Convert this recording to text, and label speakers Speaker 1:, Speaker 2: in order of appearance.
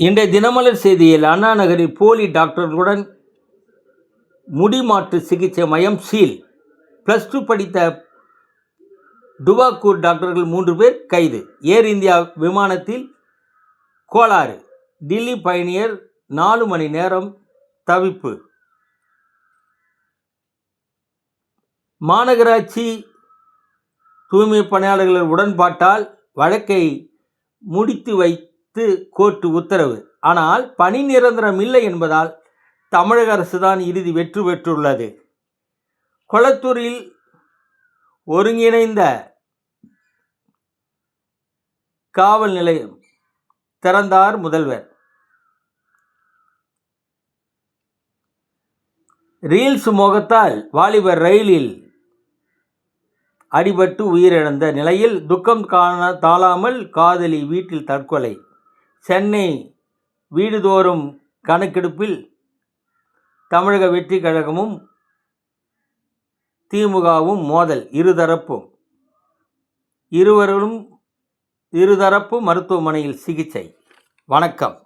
Speaker 1: இன்றைய தினமலர் செய்தியில் அண்ணா நகரில் போலி டாக்டர்களுடன் முடிமாற்று சிகிச்சை மையம் சீல். +2 படித்த டுபாக்கூர் டாக்டர்கள் 3 பேர் கைது. ஏர் இந்தியா விமானத்தில் கோளாறு, டில்லி பயணியர் 4 மணி நேரம் தவிப்பு. மாநகராட்சி தூய்மை பணியாளர்கள் உடன்பாட்டால் வழக்கை முடித்து வைத்து கோர்ட்டு உத்தரவு. ஆனால் பணி நிரந்தரம் இல்லை என்பதால் தமிழக அரசுதான் இறுதி வெற்றி பெற்றுள்ளது. கொளத்தூரில் ஒருங்கிணைந்த காவல் நிலையம் திறந்தார் முதல்வர். ரீல்ஸ் மோகத்தால் வாலிபர் ரயிலில் அடிபட்டு உயிரிழந்த நிலையில் துக்கம் தாழாமல் காதலி வீட்டில் தற்கொலை. சென்னை வீடுதோறும் கணக்கெடுப்பில் தமிழக வெற்றி கழகமும் திமுகவும் மோதல். இருதரப்பு மருத்துவமனையில் சிகிச்சை. வணக்கம்.